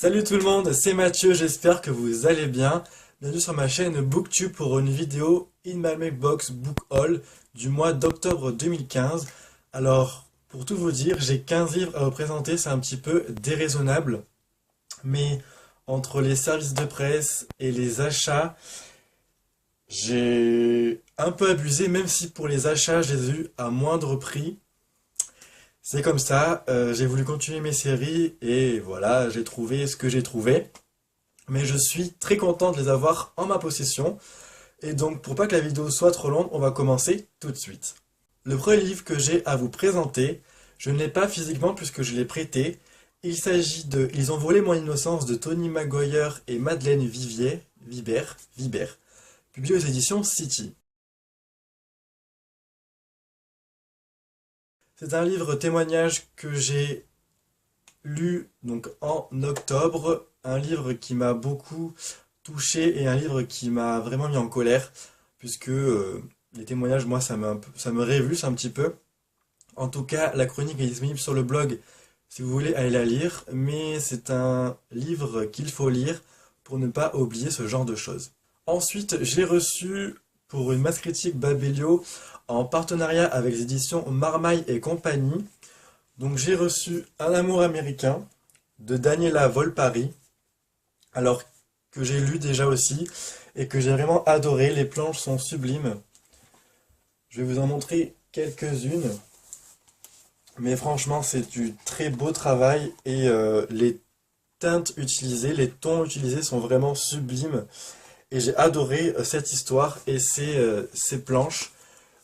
Salut tout le monde, c'est Mathieu, j'espère que vous allez bien. Bienvenue sur ma chaîne BookTube pour une vidéo In My Mailbox Book Haul du mois d'octobre 2015. Alors, pour tout vous dire, j'ai 15 livres à vous présenter, c'est un petit peu déraisonnable. Mais entre les services de presse et les achats, j'ai un peu abusé, même si pour les achats, je les ai eus à moindre prix. C'est comme ça, j'ai voulu continuer mes séries et voilà, j'ai trouvé ce que j'ai trouvé. Mais je suis très content de les avoir en ma possession. Et donc, pour pas que la vidéo soit trop longue, on va commencer tout de suite. Le premier livre que j'ai à vous présenter, je ne l'ai pas physiquement puisque je l'ai prêté. Il s'agit de Ils ont volé mon innocence de Tony Maguire et Madeleine Vibert, publié aux éditions City. C'est un livre témoignage que j'ai lu donc en octobre, un livre qui m'a beaucoup touché et un livre qui m'a vraiment mis en colère, puisque les témoignages, moi, ça me révulse un petit peu. En tout cas, la chronique est disponible sur le blog si vous voulez aller la lire, mais c'est un livre qu'il faut lire pour ne pas oublier ce genre de choses. Ensuite, j'ai reçu pour une masse critique Babelio en partenariat avec les éditions Marmaille et compagnie. Donc j'ai reçu Un amour américain de Daniela Volpari, alors que j'ai lu déjà aussi et que j'ai vraiment adoré. Les planches sont sublimes. Je vais vous en montrer quelques-unes. Mais franchement, c'est du très beau travail et les teintes utilisées, les tons utilisés sont vraiment sublimes. Et j'ai adoré cette histoire et ces planches.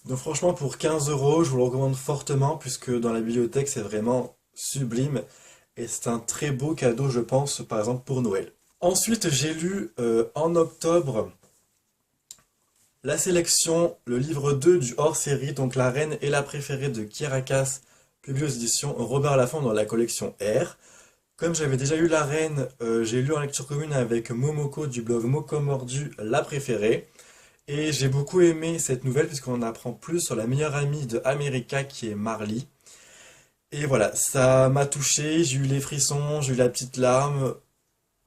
Donc franchement, pour 15 euros, je vous le recommande fortement puisque dans la bibliothèque, c'est vraiment sublime. Et c'est un très beau cadeau, je pense, par exemple pour Noël. Ensuite, j'ai lu en octobre la sélection, le livre 2 du hors-série, donc La Reine et la préférée de Kirakas, publié aux éditions Robert Laffont dans la collection R. Comme j'avais déjà lu La Reine, j'ai lu en lecture commune avec Momoko du blog Moko Mordu, la préférée. Et j'ai beaucoup aimé cette nouvelle puisqu'on en apprend plus sur la meilleure amie de America qui est Marley. Et voilà, ça m'a touché, j'ai eu les frissons, j'ai eu la petite larme.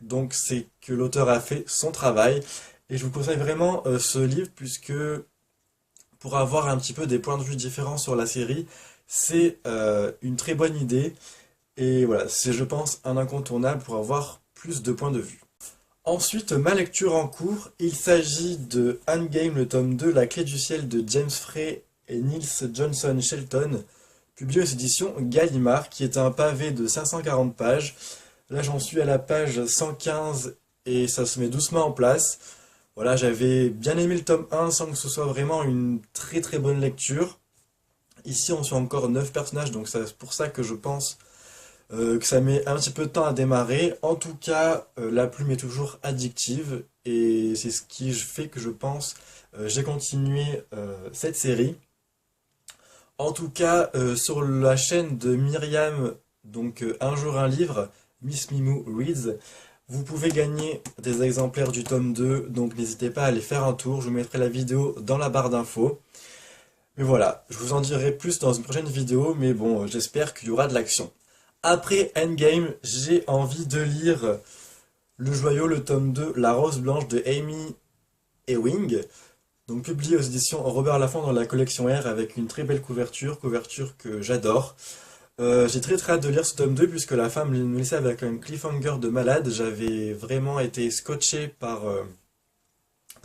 Donc c'est que l'auteur a fait son travail. Et je vous conseille vraiment ce livre puisque pour avoir un petit peu des points de vue différents sur la série, c'est une très bonne idée. Et voilà, c'est je pense un incontournable pour avoir plus de points de vue. Ensuite, ma lecture en cours, il s'agit de Endgame, le tome 2, La clé du ciel de James Frey et Niels Johnson Shelton, publié aux éditions Gallimard, qui est un pavé de 540 pages. Là, j'en suis à la page 115 et ça se met doucement en place. Voilà, j'avais bien aimé le tome 1 sans que ce soit vraiment une très très bonne lecture. Ici, on suit encore 9 personnages, donc c'est pour ça que je pense que ça met un petit peu de temps à démarrer. En tout cas, la plume est toujours addictive et c'est ce qui fait que je pense j'ai continué cette série. En tout cas, sur la chaîne de Myriam, donc Un jour un livre, Miss Mimou Reads, vous pouvez gagner des exemplaires du tome 2, donc n'hésitez pas à aller faire un tour, je vous mettrai la vidéo dans la barre d'infos. Mais voilà, je vous en dirai plus dans une prochaine vidéo, mais bon, j'espère qu'il y aura de l'action. Après Endgame, j'ai envie de lire Le Joyau, le tome 2, La Rose Blanche de Amy Ewing, donc publié aux éditions Robert Laffont dans la collection R avec une très belle couverture que j'adore. J'ai très très hâte de lire ce tome 2 puisque la femme me laissait avec un cliffhanger de malade. J'avais vraiment été scotché par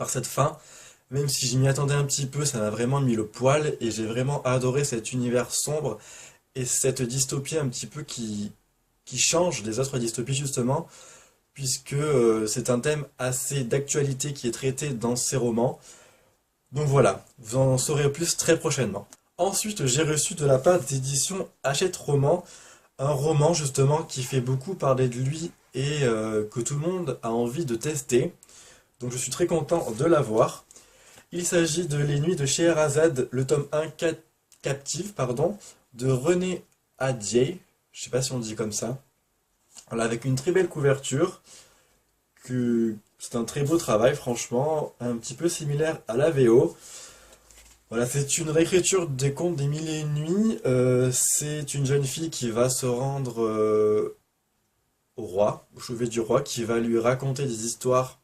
cette fin. Même si je m'y attendais un petit peu, ça m'a vraiment mis le poil et j'ai vraiment adoré cet univers sombre et cette dystopie un petit peu qui change des autres dystopies justement, puisque c'est un thème assez d'actualité qui est traité dans ces romans. Donc voilà, vous en saurez plus très prochainement. Ensuite, j'ai reçu de la part des éditions Hachette Roman, un roman justement qui fait beaucoup parler de lui et que tout le monde a envie de tester. Donc je suis très content de l'avoir. Il s'agit de Les Nuits de Scheherazade, le tome 1 captive, pardon, de René Adier, je sais pas si on dit comme ça. Voilà, avec une très belle couverture, que c'est un très beau travail, franchement, un petit peu similaire à la VO. Voilà, c'est une réécriture des contes des mille et une nuits. C'est une jeune fille qui va se rendre au roi, au chevet du roi, qui va lui raconter des histoires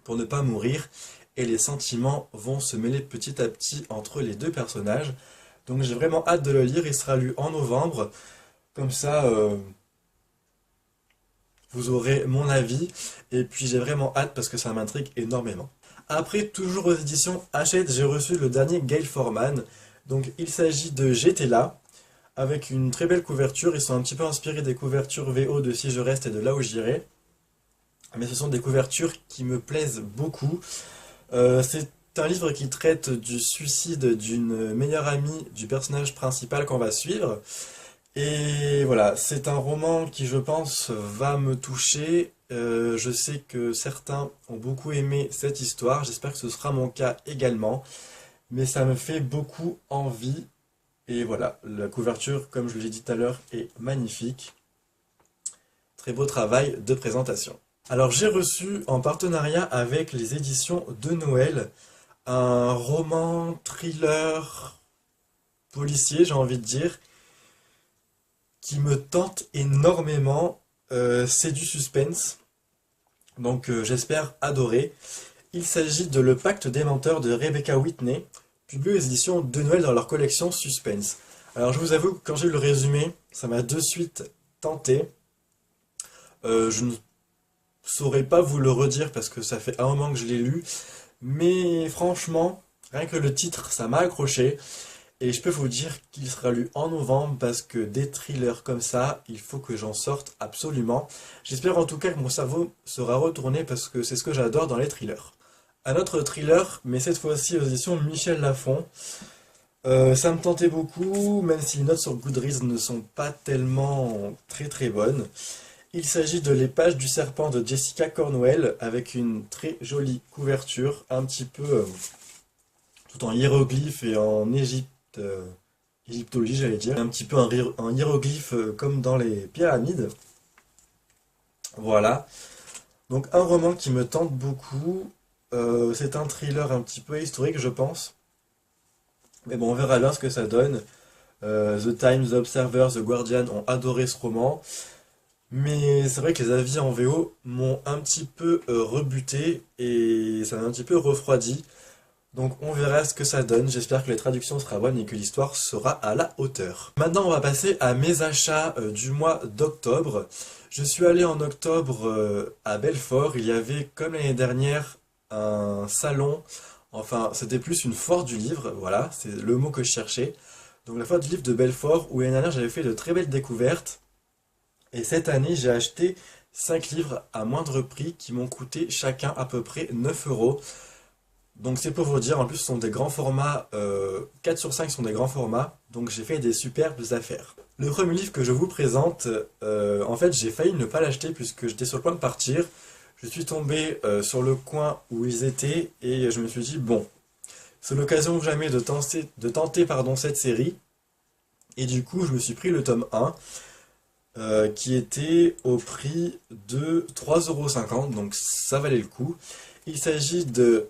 pour ne pas mourir, et les sentiments vont se mêler petit à petit entre les deux personnages. Donc j'ai vraiment hâte de le lire, il sera lu en novembre, comme ça vous aurez mon avis, et puis j'ai vraiment hâte parce que ça m'intrigue énormément. Après, toujours aux éditions Hachette, j'ai reçu le dernier Gail Forman, donc il s'agit de J'étais là, avec une très belle couverture, ils sont un petit peu inspirés des couvertures VO de Si je reste et de Là où j'irai, mais ce sont des couvertures qui me plaisent beaucoup. C'est un livre qui traite du suicide d'une meilleure amie du personnage principal qu'on va suivre. Et voilà, c'est un roman qui, je pense, va me toucher. Je sais que certains ont beaucoup aimé cette histoire. J'espère que ce sera mon cas également. Mais ça me fait beaucoup envie. Et voilà, la couverture, comme je l'ai dit tout à l'heure, est magnifique. Très beau travail de présentation. Alors j'ai reçu en partenariat avec les éditions de Noël un roman thriller policier, j'ai envie de dire, qui me tente énormément. C'est du suspense, donc j'espère adorer. Il s'agit de Le Pacte des menteurs de Rebecca Whitney, publié aux éditions de Noël dans leur collection Suspense. Alors je vous avoue que quand j'ai lu le résumé, ça m'a de suite tenté. Je ne saurais pas vous le redire parce que ça fait un moment que je l'ai lu, mais franchement, rien que le titre, ça m'a accroché. Et je peux vous dire qu'il sera lu en novembre parce que des thrillers comme ça, il faut que j'en sorte absolument. J'espère en tout cas que mon cerveau sera retourné parce que c'est ce que j'adore dans les thrillers. Un autre thriller, mais cette fois-ci aux éditions Michel Lafon. Ça me tentait beaucoup, même si les notes sur Goodreads ne sont pas tellement très très bonnes. Il s'agit de Les Pages du Serpent de Jessica Cornwell avec une très jolie couverture, un petit peu tout en hiéroglyphes et en égyptologie, j'allais dire. Un petit peu un hiéroglyphe comme dans les pyramides. Voilà. Donc un roman qui me tente beaucoup. C'est un thriller un petit peu historique, je pense. Mais bon, on verra bien ce que ça donne. The Times, The Observer, The Guardian ont adoré ce roman. Mais c'est vrai que les avis en VO m'ont un petit peu rebuté et ça m'a un petit peu refroidi. Donc on verra ce que ça donne. J'espère que les traductions seront bonnes et que l'histoire sera à la hauteur. Maintenant on va passer à mes achats du mois d'octobre. Je suis allé en octobre à Belfort. Il y avait comme l'année dernière un salon. Enfin c'était plus une foire du livre. Voilà, c'est le mot que je cherchais. Donc la foire du livre de Belfort où l'année dernière j'avais fait de très belles découvertes. Et cette année, j'ai acheté 5 livres à moindre prix qui m'ont coûté chacun à peu près 9 euros. Donc c'est pour vous dire, en plus ce sont des grands formats, 4 sur 5 sont des grands formats, donc j'ai fait des superbes affaires. Le premier livre que je vous présente, en fait j'ai failli ne pas l'acheter puisque j'étais sur le point de partir. Je suis tombé sur le coin où ils étaient et je me suis dit, bon, c'est l'occasion ou jamais de tenter pardon, cette série. Et du coup, je me suis pris le tome 1. Qui était au prix de 3,50 €, donc ça valait le coup. Il s'agit de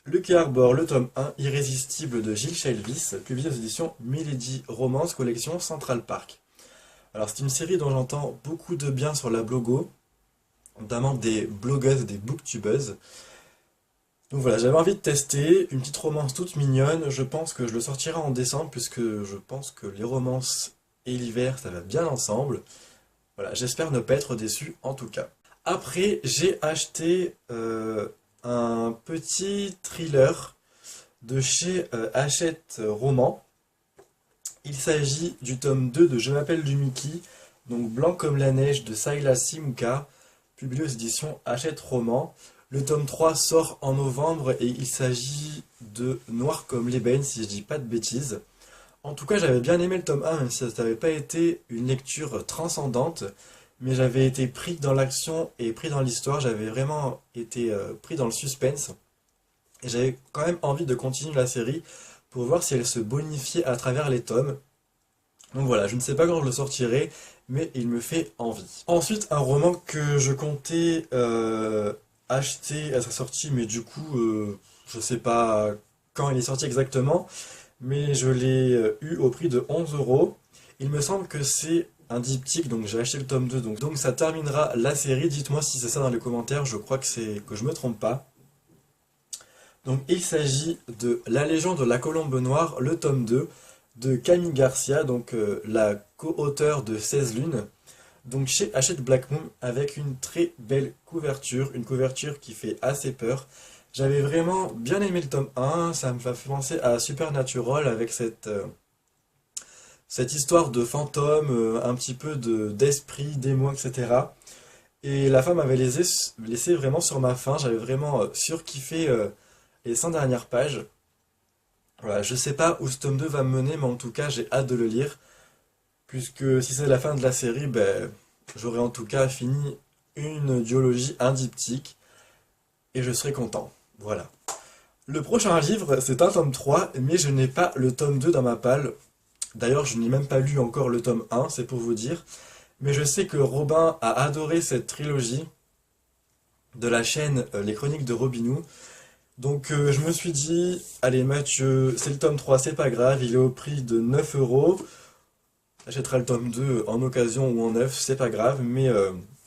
Lucky Arbor, le tome 1, Irrésistible de Gilles Chelvis, publié aux éditions Milady Romance, collection Central Park. Alors c'est une série dont j'entends beaucoup de bien sur la blogo, notamment des blogueuses, des booktubeuses. Donc voilà, j'avais envie de tester, une petite romance toute mignonne, je pense que je le sortirai en décembre, puisque je pense que les romances et l'hiver, ça va bien ensemble. Voilà, j'espère ne pas être déçu en tout cas. Après, j'ai acheté un petit thriller de chez Hachette Roman. Il s'agit du tome 2 de Je m'appelle du Mickey, donc Blanc comme la neige de Sayla Simuka, publié aux éditions Hachette Roman. Le tome 3 sort en novembre et il s'agit de Noir comme l'ébène, si je dis pas de bêtises. En tout cas, j'avais bien aimé le tome 1, même si ça n'avait pas été une lecture transcendante, mais j'avais été pris dans l'action et pris dans l'histoire, j'avais vraiment été pris dans le suspense, et j'avais quand même envie de continuer la série pour voir si elle se bonifiait à travers les tomes. Donc voilà, je ne sais pas quand je le sortirai, mais il me fait envie. Ensuite, un roman que je comptais acheter à sa sortie, mais du coup, je ne sais pas quand il est sorti exactement, mais je l'ai eu au prix de 11 euros. Il me semble que c'est un diptyque, donc j'ai acheté le tome 2, donc ça terminera la série. Dites-moi si c'est ça dans les commentaires, je crois que je me trompe pas. Donc il s'agit de La Légende de la Colombe Noire, le tome 2, de Camille Garcia, donc la co-auteure de 16 Lunes, donc chez Hachette Black Moon, avec une très belle couverture, une couverture qui fait assez peur. J'avais vraiment bien aimé le tome 1, ça me fait penser à Supernatural avec cette histoire de fantômes, un petit peu d'esprit, démons, etc. Et la femme m'avait laissé vraiment sur ma faim, j'avais vraiment surkiffé les 100 dernières pages. Voilà, je sais pas où ce tome 2 va me mener, mais en tout cas j'ai hâte de le lire, puisque si c'est la fin de la série, ben, j'aurai en tout cas fini une duologie, un diptyque, et je serai content. Voilà. Le prochain livre, c'est un tome 3, mais je n'ai pas le tome 2 dans ma palle. D'ailleurs, je n'ai même pas lu encore le tome 1, c'est pour vous dire. Mais je sais que Robin a adoré cette trilogie de la chaîne Les Chroniques de Robinou. Donc je me suis dit, allez Mathieu, c'est le tome 3, c'est pas grave, il est au prix de 9 euros. J'achèterai le tome 2 en occasion ou en neuf, c'est pas grave, mais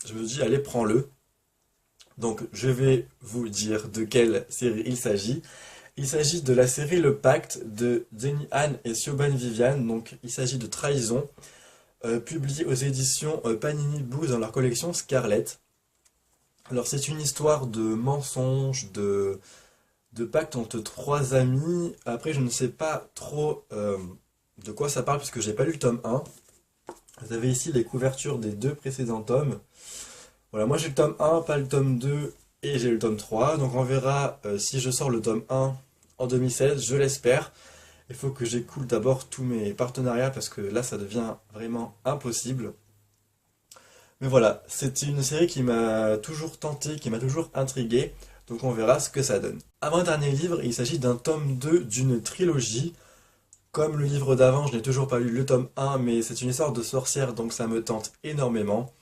je me dis, allez, prends-le. Donc je vais vous dire de quelle série il s'agit. Il s'agit de la série Le Pacte de Jenny Han et Siobhan Vivian. Donc il s'agit de Trahison, publié aux éditions Panini Books dans leur collection Scarlet. Alors c'est une histoire de mensonges, de pacte entre trois amis. Après je ne sais pas trop de quoi ça parle puisque j'ai pas lu le tome 1. Vous avez ici les couvertures des deux précédents tomes. Voilà, moi j'ai le tome 1, pas le tome 2 et j'ai le tome 3. Donc on verra si je sors le tome 1 en 2016, je l'espère. Il faut que j'écoule d'abord tous mes partenariats parce que là ça devient vraiment impossible. Mais voilà, c'est une série qui m'a toujours tenté, qui m'a toujours intrigué. Donc on verra ce que ça donne. Avant-dernier livre, il s'agit d'un tome 2 d'une trilogie. Comme le livre d'avant, je n'ai toujours pas lu le tome 1, mais c'est une histoire de sorcière, donc ça me tente énormément.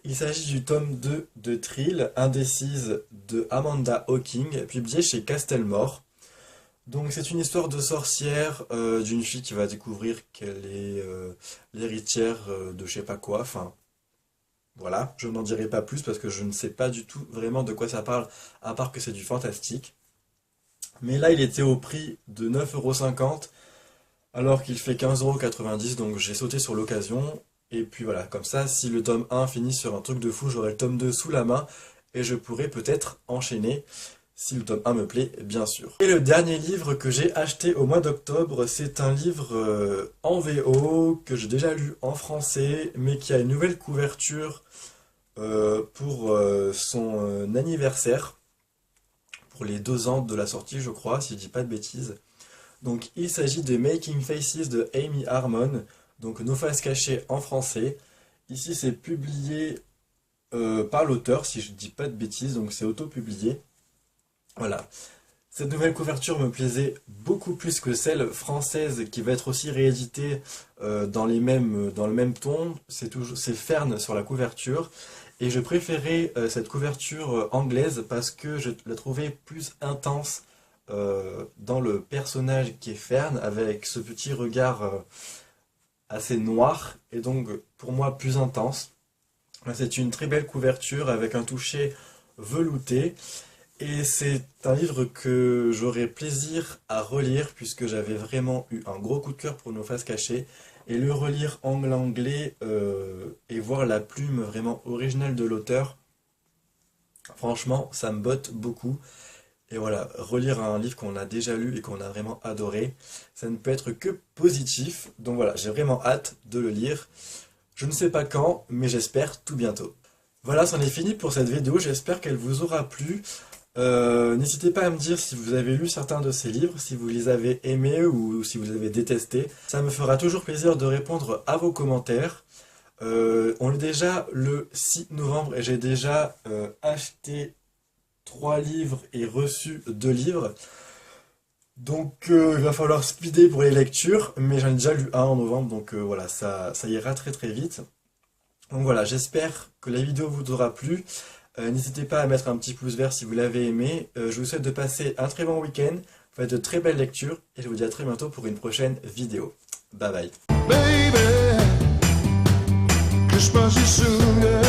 Il s'agit du tome 2 de Thrill, Indécise de Amanda Hawking, publié chez Castelmore. Donc c'est une histoire de sorcière, d'une fille qui va découvrir qu'elle est l'héritière de je sais pas quoi, enfin voilà, je n'en dirai pas plus parce que je ne sais pas du tout vraiment de quoi ça parle, à part que c'est du fantastique. Mais là il était au prix de 9,50 € alors qu'il fait 15,90 €, donc j'ai sauté sur l'occasion. Et puis voilà, comme ça, si le tome 1 finit sur un truc de fou, j'aurai le tome 2 sous la main et je pourrai peut-être enchaîner, si le tome 1 me plaît, bien sûr. Et le dernier livre que j'ai acheté au mois d'octobre, c'est un livre en VO que j'ai déjà lu en français, mais qui a une nouvelle couverture pour son anniversaire, pour les 2 ans de la sortie, je crois, si je dis pas de bêtises. Donc il s'agit de Making Faces de Amy Harmon, donc Nos faces cachées en français. Ici c'est publié par l'auteur, si je ne dis pas de bêtises, donc c'est auto-publié. Voilà. Cette nouvelle couverture me plaisait beaucoup plus que celle française qui va être aussi rééditée dans le même ton. C'est Fern sur la couverture. Et je préférais cette couverture anglaise parce que je la trouvais plus intense dans le personnage qui est Fern, avec ce petit regard assez noir et donc pour moi plus intense. C'est une très belle couverture avec un toucher velouté. Et c'est un livre que j'aurais plaisir à relire puisque j'avais vraiment eu un gros coup de cœur pour Nos faces cachées. Et le relire en anglais et voir la plume vraiment originale de l'auteur, franchement, ça me botte beaucoup. Et voilà, relire un livre qu'on a déjà lu et qu'on a vraiment adoré, ça ne peut être que positif. Donc voilà, j'ai vraiment hâte de le lire. Je ne sais pas quand, mais j'espère tout bientôt. Voilà, c'en est fini pour cette vidéo, j'espère qu'elle vous aura plu. N'hésitez pas à me dire si vous avez lu certains de ces livres, si vous les avez aimés ou si vous les avez détestés. Ça me fera toujours plaisir de répondre à vos commentaires. On est déjà le 6 novembre et j'ai déjà acheté 3 livres et reçu 2 livres. Donc il va falloir speeder pour les lectures, mais j'en ai déjà lu un en novembre, donc voilà, ça ira très très vite. Donc voilà, j'espère que la vidéo vous aura plu. N'hésitez pas à mettre un petit pouce vert si vous l'avez aimé. Je vous souhaite de passer un très bon week-end, faites de très belles lectures, et je vous dis à très bientôt pour une prochaine vidéo. Bye bye. Baby. Just was je zoende.